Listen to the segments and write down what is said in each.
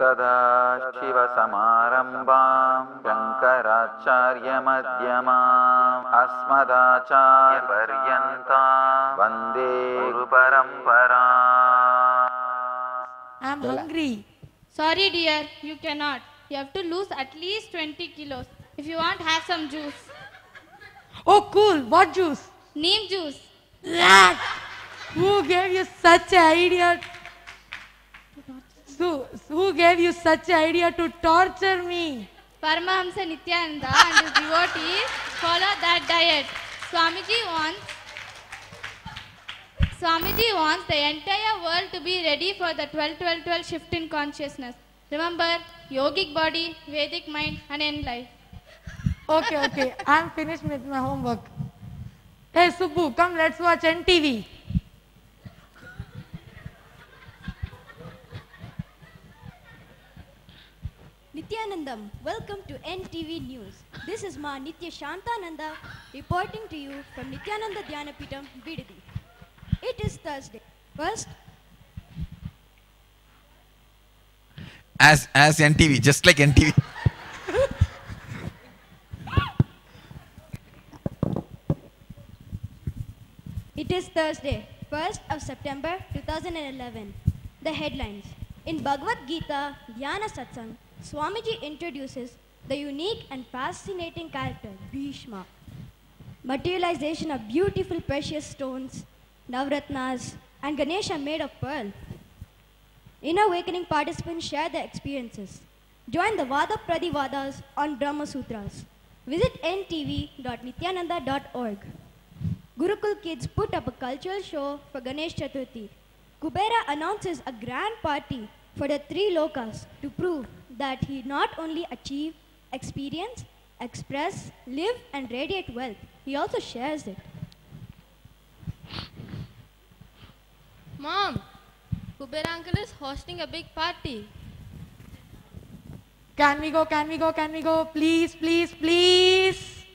सदाशिवसमारम्भां शङ्कराचार्यमध्यमाम् अस्मदाचार्यपर्यन्तां वन्दे गुरुपरम्पराम्. I'm hungry. Sorry dear, you cannot. You have to lose at least 20 kilos. If you want, have some juice. Oh cool, what juice? Neem juice. Rat! Who gave you such an idea? Who gave you such an idea to torture me? Paramahamsa Nityananda and his devotees follow that diet. Swamiji wants the entire world to be ready for the 12-12-12 shift in consciousness. Remember, yogic body, Vedic mind and end life. Okay, I'm finished with my homework. Hey Subbu, come let's watch NTV. Nityanandam, welcome to NTV News. This is Ma Nitya Shantananda reporting to you from Nityananda Dhyanapitam, Bidadi. It is Thursday. First, as NTV, just like NTV. it is Thursday, 1st of September 2011. The headlines. In Bhagavad Gita Dhyana Satsang, Swamiji introduces the unique and fascinating character Bhishma. Materialization of beautiful precious stones, Navratnas and Ganesha made of pearl. Inner awakening participants share their experiences. Join the Vada Pradivadas on Brahma Sutras. Visit ntv.nityananda.org. Gurukul kids put up a cultural show for Ganesh Chaturthi. Kubera announces a grand party for the three lokas to prove that he not only achieve, experience, express, live and radiate wealth, he also shares it. Mom, Kubera uncle is hosting a big party. Can we go? Please.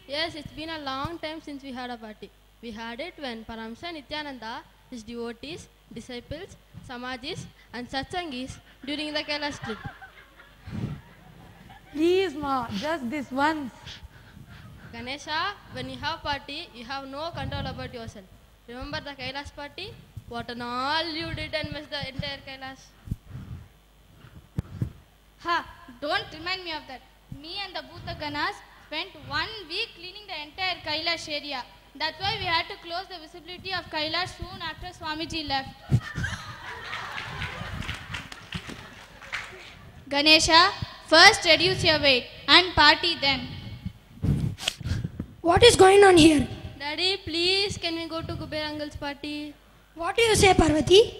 Yes, it's been a long time since we had a party. We had it when Paramsa Nityananda, his devotees, disciples, samajis and satsangis during the Kailash trip. Please ma, just this once. Ganesha, when you have party, you have no control about yourself. Remember the Kailash party? What and all you did and missed the entire Kailash. Ha! Don't remind me of that. Me and the Bhuta Ganas spent 1 week cleaning the entire Kailash area. That's why we had to close the visibility of Kailash soon after Swamiji left. Ganesha, first reduce your weight and party then. What is going on here? Daddy, please, can we go to Kubera uncle's party? What do you say, Parvati?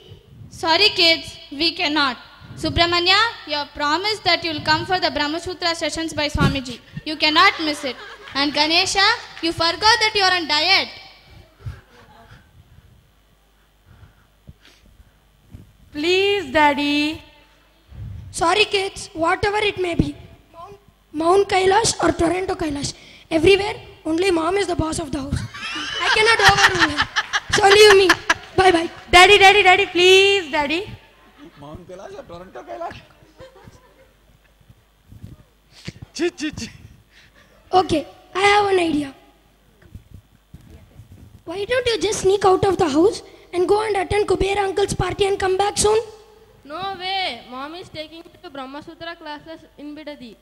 Sorry kids, we cannot. Subramanya, you have promised that you will come for the Brahma Sutra sessions by Swamiji. You cannot miss it. And Ganesha, you forgot that you are on diet. Please, Daddy. Sorry kids, whatever it may be. Mount Kailash or Toronto Kailash. Everywhere, only mom is the boss of the house. I cannot overrule her. So leave me. Bye. Daddy, please, Daddy. Mount Kailash or Toronto Kailash? Okay, I have an idea. Why don't you just sneak out of the house and go and attend Kubera uncle's party and come back soon? No way. Mom is taking me to Brahma Sutra classes in Bidadi.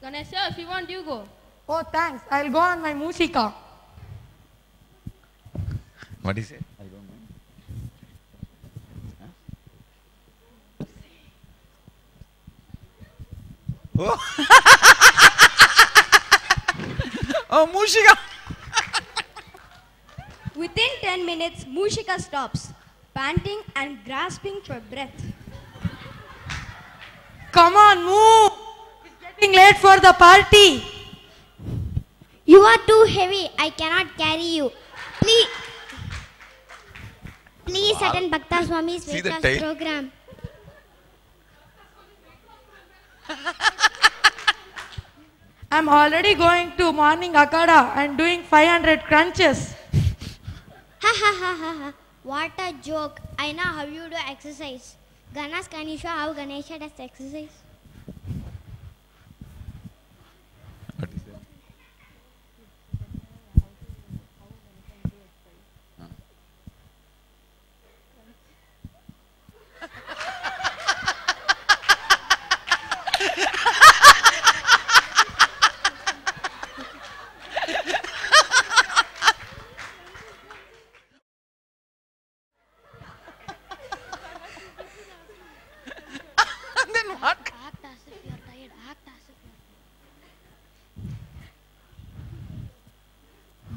Ganesha, if you want, you go. Oh, thanks. I'll go on my Musika. What is it? I don't know. Huh? Oh, Mushika! Within 10 minutes, Mushika stops, panting and grasping for breath. Come on, move. It's getting late for the party. You are too heavy. I cannot carry you. Please attend Bhakta Swami's weight loss program. I'm already going to morning akada and doing 500 crunches. Ha. What a joke. I know how you do exercise. Ganas, can you show how Ganesha does exercise?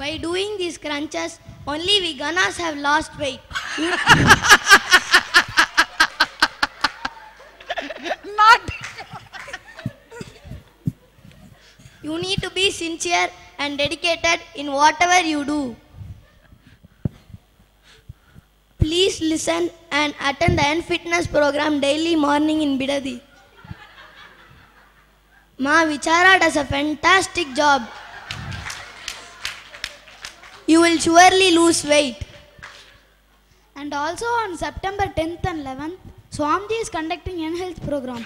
By doing these crunches, only we Ganas have lost weight. Not. You need to be sincere and dedicated in whatever you do. Please listen and attend the N Fitness program daily morning in Bidadi. Ma Vichara does a fantastic job. You will surely lose weight. And also on September 10th and 11th, Swamiji is conducting an health program.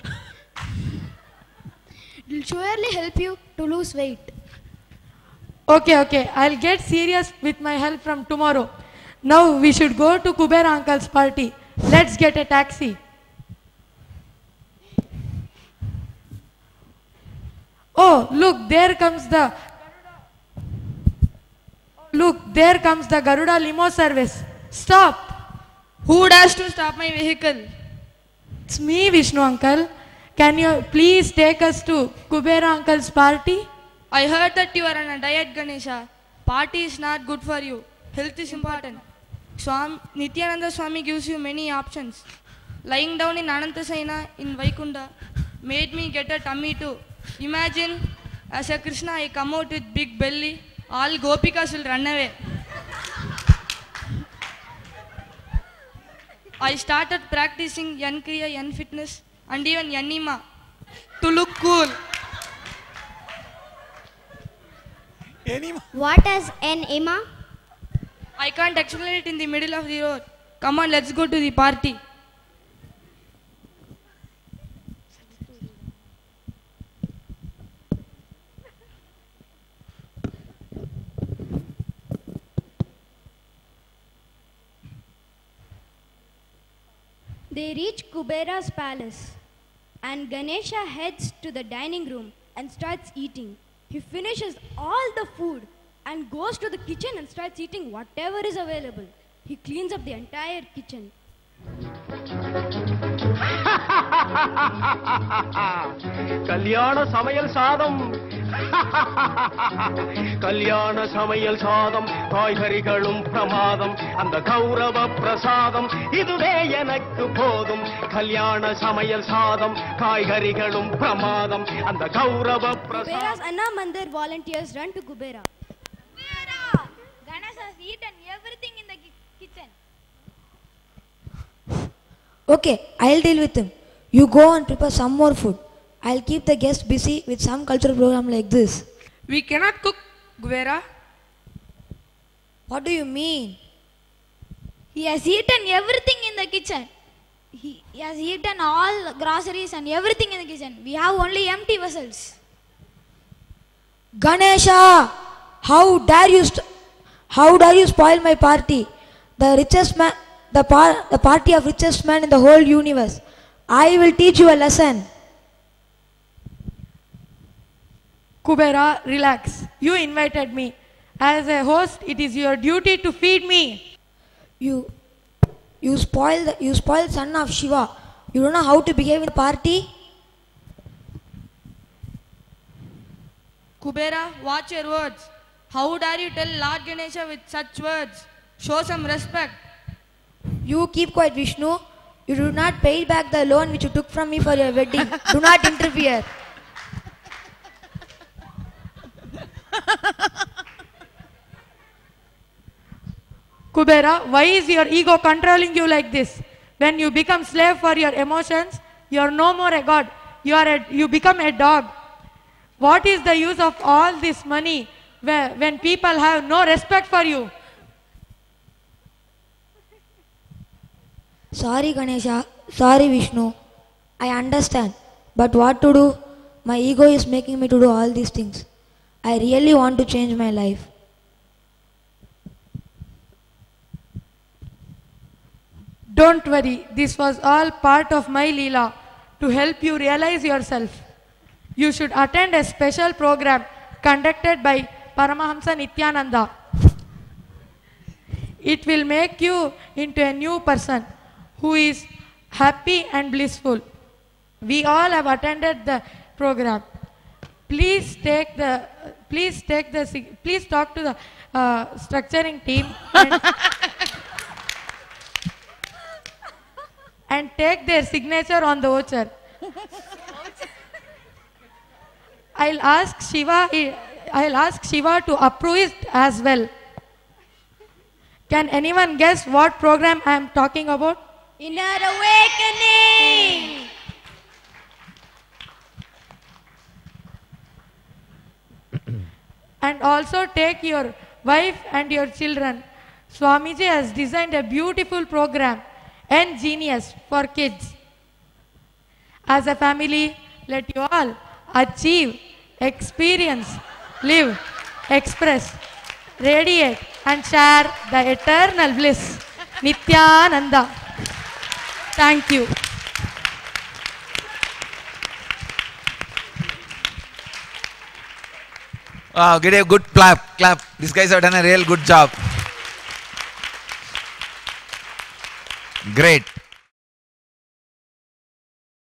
It will surely help you to lose weight. Okay, I'll get serious with my help from tomorrow. Now we should go to Kubera uncle's party. Let's get a taxi. Oh, look, there comes the Garuda limo service. Stop. Who dares to stop my vehicle? It's me, Vishnu uncle. Can you please take us to Kubera uncle's party? I heard that you are on a diet, Ganesha. Party is not good for you. Health is important. Nityananda Swami gives you many options. Lying down in Anantasaina in Vaikunda made me get a tummy too. Imagine, as a Krishna, I come out with big belly. All Gopikas will run away. I started practicing Yan Kriya, Yan Fitness and even Yanima to look cool. What is an Ima? I can't explain it in the middle of the road. Come on, let's go to the party. They reach Kubera's palace and Ganesha heads to the dining room and starts eating. He finishes all the food and goes to the kitchen and starts eating whatever is available. He cleans up the entire kitchen. கல்யாண சமையல் சாதம் கல்யாண சமையல் சாதம் காய்கறிகளும் பிரமாதம் அந்த கௌரவ பிரசாதம் இதுவே எனக்கு போதும் கல்யாண சமையல் சாதம் காய்கறிகளும் பிரமாதம் அந்த கௌரவ பிரசாதம். Kubera's Anna Mandir volunteers run to Kubera. Kubera! Ganesh has eaten everything in the kitchen. Okay, I'll deal with him. You go and prepare some more food. I'll keep the guests busy with some cultural program like this. We cannot cook, Kubera. What do you mean? He has eaten everything in the kitchen. He has eaten all groceries and everything in the kitchen. We have only empty vessels. Ganesha! How dare you spoil my party? The richest man, the party of richest man in the whole universe. I will teach you a lesson. Kubera, relax. You invited me. As a host, it is your duty to feed me. You spoiled son of Shiva. You don't know how to behave in the party? Kubera, watch your words. How dare you tell Lord Ganesha with such words? Show some respect. You keep quiet, Vishnu. You do not pay back the loan which you took from me for your wedding. Do not interfere. Kubera, why is your ego controlling you like this? When you become slave for your emotions, you are no more a god. You become a dog. What is the use of all this money when people have no respect for you? Sorry, Ganesha. Sorry, Vishnu. I understand. But what to do? My ego is making me to do all these things. I really want to change my life. Don't worry. This was all part of my Leela to help you realize yourself. You should attend a special program conducted by Paramahamsa Nityananda. It will make you into a new person who is happy and blissful. We all have attended the program. Please take the please please talk to the structuring team and take their signature on the voucher. I'll ask Shiva to approve it as well. Can anyone guess what program I am talking about? Inner Awakening! And also take your wife and your children. Swamiji has designed a beautiful program and genius for kids. As a family, let you all achieve, experience, live, express, radiate and share the eternal bliss. Nityananda. Thank you. Wow, get a good clap. These guys have done a real good job. Great.